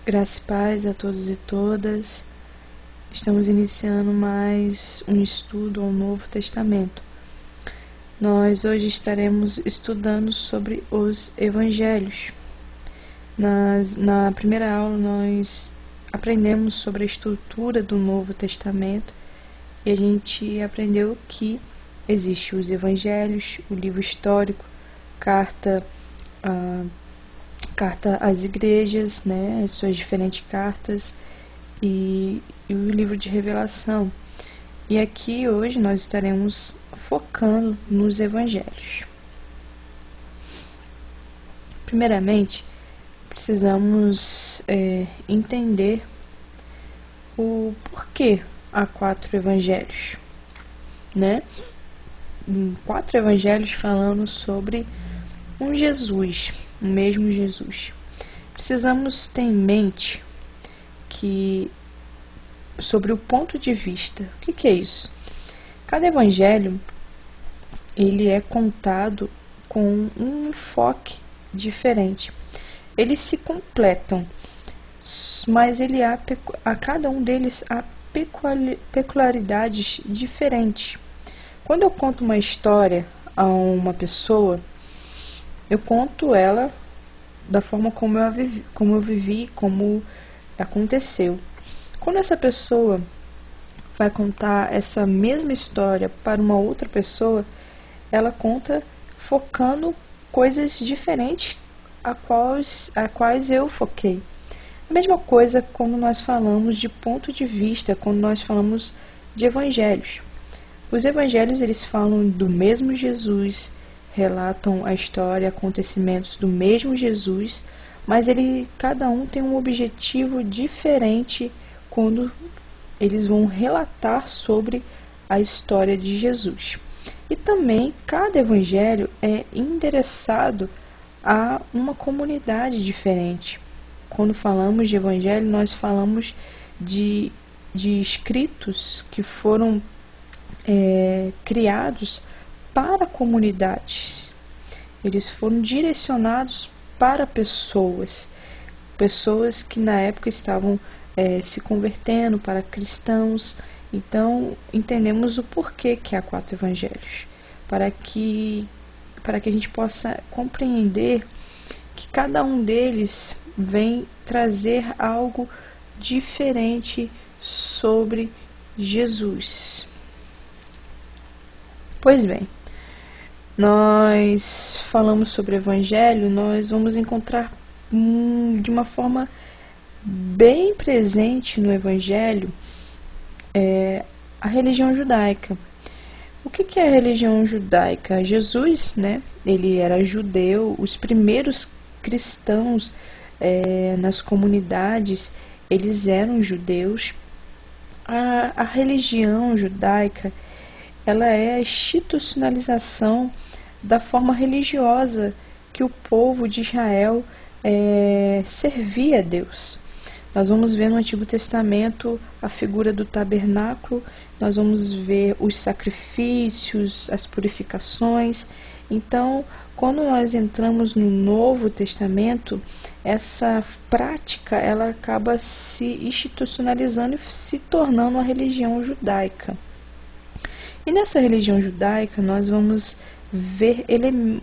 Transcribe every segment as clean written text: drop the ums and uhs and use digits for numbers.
Graça e paz a todos e todas. Estamos iniciando mais um estudo ao Novo Testamento. Nós hoje estaremos estudando sobre os Evangelhos. Na primeira aula nós aprendemos sobre a estrutura do Novo Testamento e a gente aprendeu que existe os Evangelhos, o livro histórico, carta às igrejas, né, as suas diferentes cartas e o livro de Revelação. E aqui hoje nós estaremos focando nos Evangelhos. Primeiramente, precisamos entender o porquê há 4 Evangelhos, né? 4 Evangelhos falando sobre um Jesus, o mesmo Jesus. Precisamos ter em mente que sobre o ponto de vista, o que é isso? Cada evangelho ele é contado com um enfoque diferente. Eles se completam, mas ele a cada um deles há peculiaridades diferentes. Quando eu conto uma história a uma pessoa, eu conto ela da forma como eu vivi, como aconteceu. Quando essa pessoa vai contar essa mesma história para uma outra pessoa, ela conta focando coisas diferentes a quais eu foquei. A mesma coisa quando nós falamos de ponto de vista, quando nós falamos de evangelhos. Os evangelhos eles falam do mesmo Jesus, relatam a história, acontecimentos do mesmo Jesus, mas cada um tem um objetivo diferente quando eles vão relatar sobre a história de Jesus. E também cada evangelho é endereçado a uma comunidade diferente. Quando falamos de evangelho, nós falamos de escritos que foram criados para comunidades. Eles foram direcionados para pessoas que na época estavam se convertendo para cristãos. Então entendemos o porquê que há 4 evangelhos, para que a gente possa compreender que cada um deles vem trazer algo diferente sobre Jesus. Pois bem, nós falamos sobre o evangelho, nós vamos encontrar de uma forma bem presente no evangelho a religião judaica. O que é a religião judaica? Jesus, né, ele era judeu, os primeiros cristãos nas comunidades, eles eram judeus. A religião judaica, ela é a institucionalização da forma religiosa que o povo de Israel servia a Deus. Nós vamos ver no Antigo Testamento a figura do tabernáculo, nós vamos ver os sacrifícios, as purificações. Então, quando nós entramos no Novo Testamento, essa prática ela acaba se institucionalizando e se tornando a religião judaica. E nessa religião judaica nós vamos ver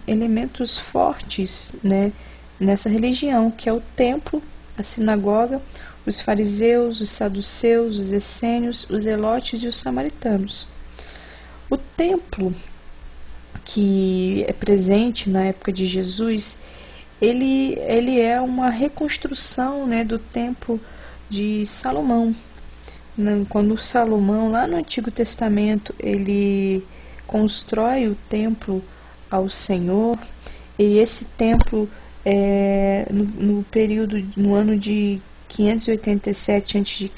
elementos fortes, né, nessa religião, que é o templo, a sinagoga, os fariseus, os saduceus, os essênios, os zelotes e os samaritanos. O templo, que é presente na época de Jesus, ele é uma reconstrução, né, do templo de Salomão. Quando Salomão, lá no Antigo Testamento, ele constrói o templo ao Senhor, e esse templo no ano de 587 a.C.,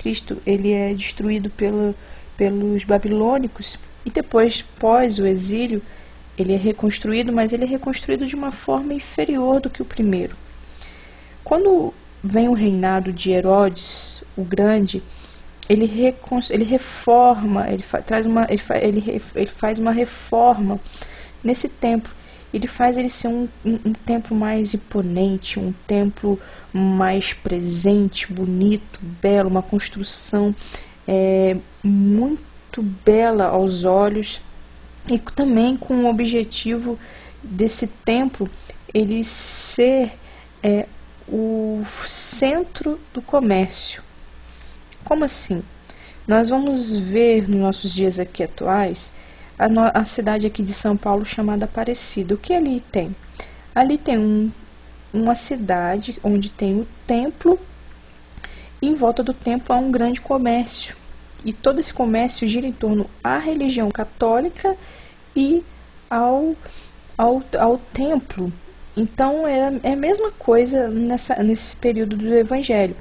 ele é destruído pelos babilônicos, e depois, pós o exílio, ele é reconstruído, mas ele é reconstruído de uma forma inferior do que o primeiro. Quando vem o reinado de Herodes, o Grande, ele reforma, ele faz uma reforma nesse templo, ele faz ele ser um templo mais imponente, um templo mais presente, bonito, belo, uma construção muito bela aos olhos, e também com o objetivo desse templo ele ser o centro do comércio. Como assim? Nós vamos ver nos nossos dias aqui atuais a cidade aqui de São Paulo chamada Aparecida. O que ali tem? Ali tem uma cidade onde tem o templo, e em volta do templo há um grande comércio. E todo esse comércio gira em torno à religião católica e ao templo. Então é a mesma coisa nesse período do Evangelho.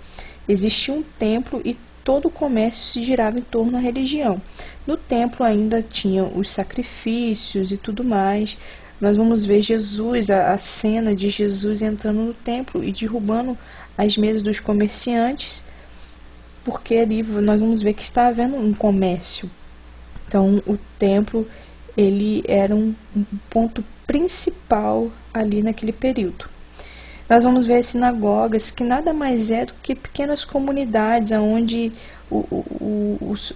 Existia um templo e todo o comércio se girava em torno à religião. No templo ainda tinham os sacrifícios e tudo mais. Nós vamos ver Jesus, a cena de Jesus entrando no templo e derrubando as mesas dos comerciantes, porque ali nós vamos ver que está havendo um comércio. Então o templo ele era um ponto principal ali naquele período. Nós vamos ver as sinagogas, que nada mais é do que pequenas comunidades onde os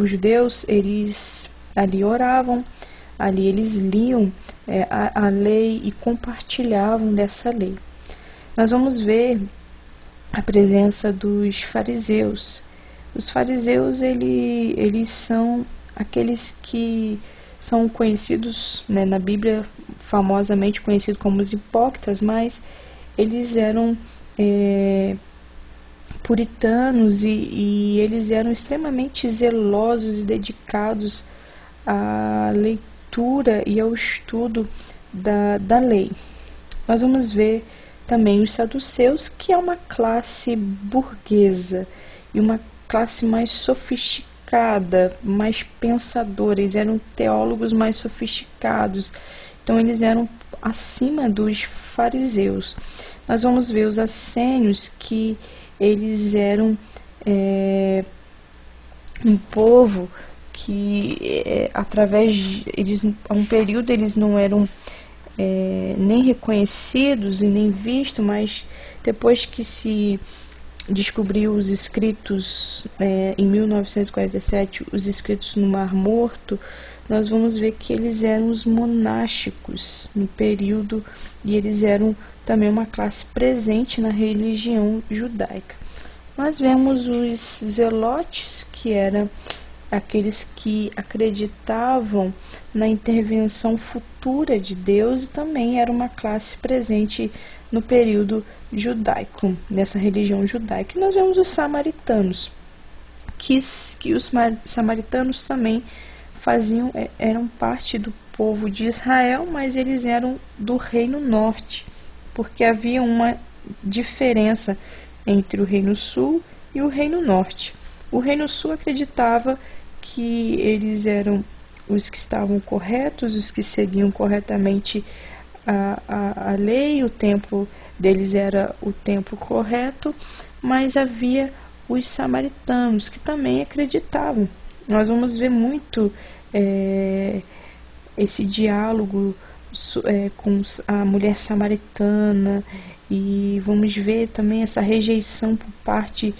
judeus eles ali oravam, ali eles liam a lei e compartilhavam dessa lei. Nós vamos ver a presença dos fariseus. Os fariseus eles são aqueles que são conhecidos, né, na Bíblia, famosamente conhecidos como os hipócritas, mas eles eram puritanos e eles eram extremamente zelosos e dedicados à leitura e ao estudo da lei. Nós vamos ver também os saduceus, que é uma classe burguesa e uma classe mais sofisticada, mais pensadora. Eles eram teólogos mais sofisticados, então eles eram acima dos fariseus. Nós vamos ver os essênios, que eles eram um povo que através eles, a um período eles não eram nem reconhecidos e nem vistos, mas depois que se descobriu os escritos em 1947, os escritos no Mar Morto, nós vamos ver que eles eram os monásticos no período, e eles eram também uma classe presente na religião judaica. Nós vemos os zelotes, que eram aqueles que acreditavam na intervenção futura de Deus, e também era uma classe presente no período judaico, nessa religião judaica. E nós vemos os samaritanos, que os samaritanos também eram parte do povo de Israel, mas eles eram do Reino Norte, porque havia uma diferença entre o Reino Sul e o Reino Norte. O Reino Sul acreditava que eles eram os que estavam corretos, os que seguiam corretamente a lei, o templo deles era o templo correto, mas havia os samaritanos que também acreditavam. Nós vamos ver muito esse diálogo com a mulher samaritana, e vamos ver também essa rejeição por parte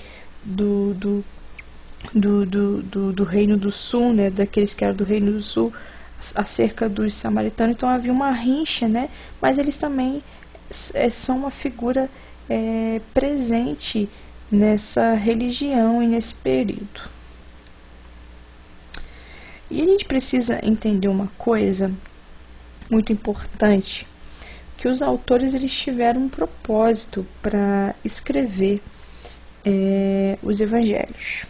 do Reino do Sul, né, daqueles que eram do Reino do Sul, acerca dos samaritanos. Então havia uma rincha, né, mas eles também são uma figura presente nessa religião e nesse período. E a gente precisa entender uma coisa muito importante, que os autores eles tiveram um propósito para escrever os evangelhos.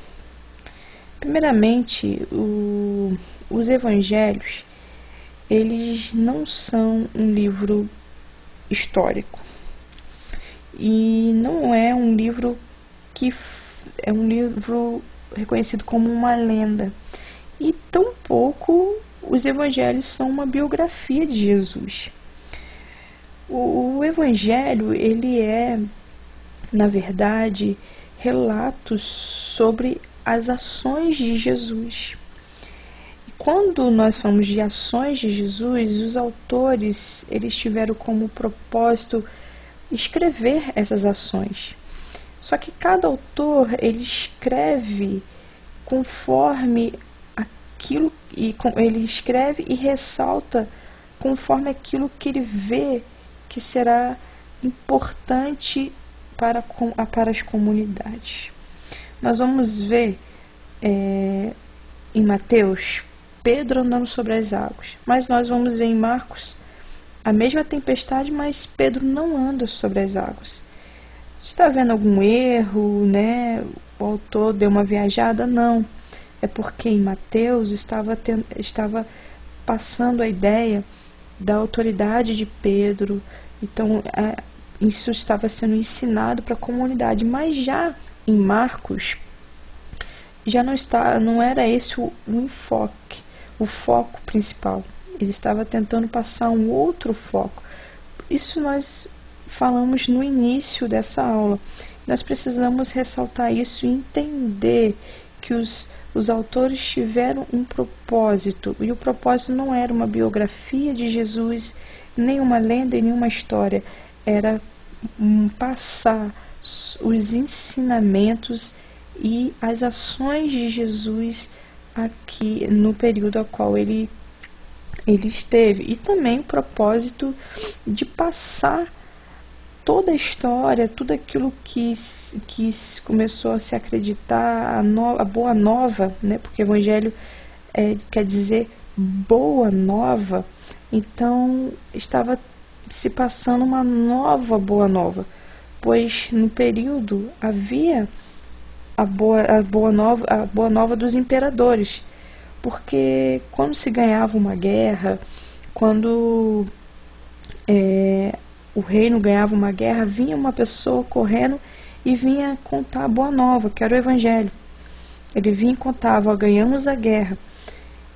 Primeiramente, os evangelhos eles não são um livro histórico, e não é um livro que é um livro reconhecido como uma lenda, e tampouco os evangelhos são uma biografia de Jesus. O evangelho ele é, na verdade, relatos sobre as ações de Jesus. E quando nós falamos de ações de Jesus, os autores, eles tiveram como propósito escrever essas ações. Só que cada autor, ele escreve conforme aquilo, ele escreve e ressalta conforme aquilo que ele vê que será importante para as comunidades. Nós vamos ver em Mateus, Pedro andando sobre as águas, mas nós vamos ver em Marcos a mesma tempestade, mas Pedro não anda sobre as águas. Está havendo algum erro, né? O autor deu uma viajada? Não. É porque em Mateus estava passando a ideia da autoridade de Pedro. Então, isso estava sendo ensinado para a comunidade. Mas já em Marcos, já não era esse o enfoque, o foco principal. Ele estava tentando passar um outro foco. Isso nós falamos no início dessa aula. Nós precisamos ressaltar isso e entender que os autores tiveram um propósito, e o propósito não era uma biografia de Jesus, nem uma lenda e nenhuma história, era passar os ensinamentos e as ações de Jesus aqui no período ao qual ele esteve, e também o propósito de passar toda a história, tudo aquilo que começou a se acreditar, a boa nova, né? Porque evangelho quer dizer boa nova. Então estava se passando uma nova boa nova, pois no período havia a boa nova dos imperadores, porque quando se ganhava uma guerra, quando o reino ganhava uma guerra, vinha uma pessoa correndo e vinha contar a boa nova, que era o evangelho. Ele vinha e contava: ó, ganhamos a guerra.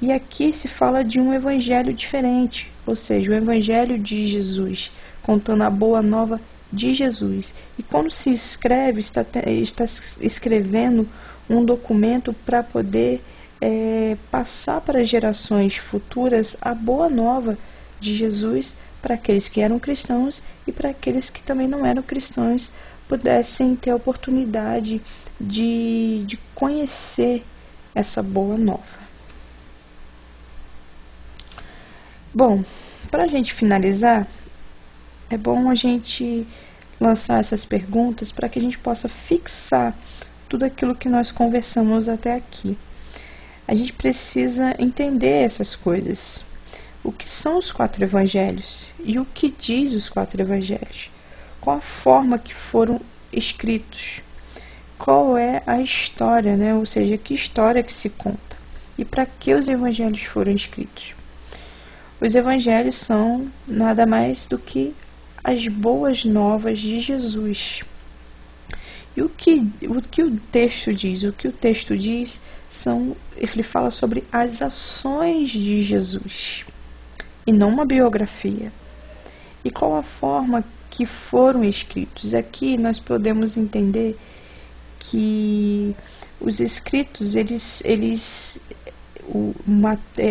E aqui se fala de um evangelho diferente, ou seja, o evangelho de Jesus, contando a boa nova de Jesus. E quando se escreve, está escrevendo um documento para poder passar para gerações futuras a boa nova de Jesus, para aqueles que eram cristãos e para aqueles que também não eram cristãos pudessem ter a oportunidade de conhecer essa boa nova. Bom, para a gente finalizar, é bom a gente lançar essas perguntas para que a gente possa fixar tudo aquilo que nós conversamos até aqui. A gente precisa entender essas coisas. O que são os 4 evangelhos? E o que diz os 4 evangelhos? Qual a forma que foram escritos? Qual é a história, né? Ou seja, que história que se conta? E para que os evangelhos foram escritos? Os evangelhos são nada mais do que as boas novas de Jesus. E o que o texto diz? O que o texto diz ele fala sobre as ações de Jesus, e não uma biografia. E qual a forma que foram escritos? Aqui nós podemos entender que os escritos,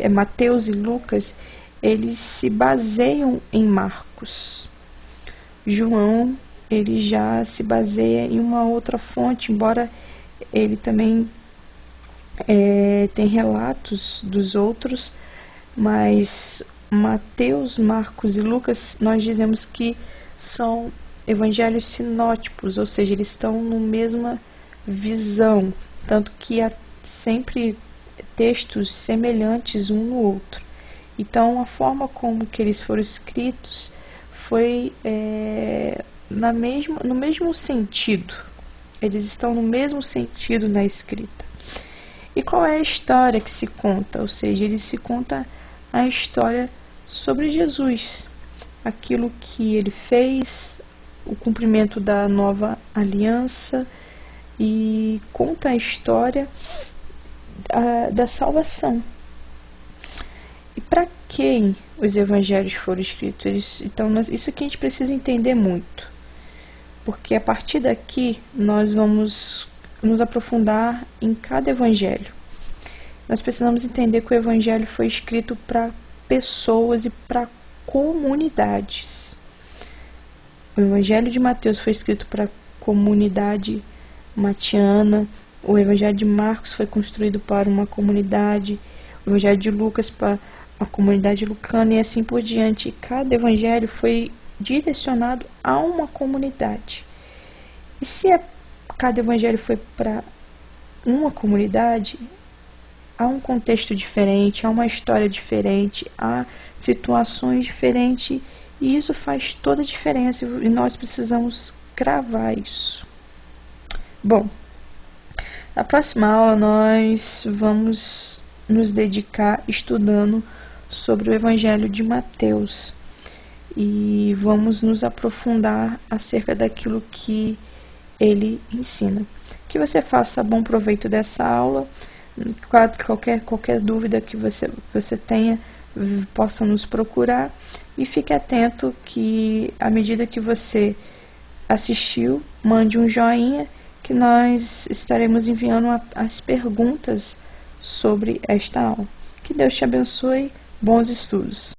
Mateus e Lucas, eles se baseiam em Marcos. João, ele já se baseia em uma outra fonte, embora ele também tem relatos dos outros, mas Mateus, Marcos e Lucas, nós dizemos que são evangelhos sinóticos, ou seja, eles estão na mesma visão, tanto que há sempre textos semelhantes um no outro. Então, a forma como que eles foram escritos foi no mesmo sentido. Eles estão no mesmo sentido na escrita. E qual é a história que se conta? Ou seja, ele se conta a história sobre Jesus, aquilo que ele fez, o cumprimento da nova aliança, e conta a história da salvação. E para quem os evangelhos foram escritos? Então, isso que a gente precisa entender muito, porque a partir daqui nós vamos nos aprofundar em cada evangelho. nós precisamos entender que o Evangelho foi escrito para pessoas e para comunidades. O Evangelho de Mateus foi escrito para a comunidade matiana, o Evangelho de Marcos foi construído para uma comunidade, o Evangelho de Lucas para a comunidade lucana e assim por diante. Cada evangelho foi direcionado a uma comunidade. E se cada evangelho foi para uma comunidade, há um contexto diferente, há uma história diferente, há situações diferentes, e isso faz toda a diferença e nós precisamos cravar isso. Bom, na próxima aula nós vamos nos dedicar estudando sobre o Evangelho de Mateus e vamos nos aprofundar acerca daquilo que ele ensina. Que você faça bom proveito dessa aula. Qualquer dúvida que você tenha, possa nos procurar e fique atento que à medida que você assistiu, mande um joinha que nós estaremos enviando as perguntas sobre esta aula. Que Deus te abençoe, bons estudos!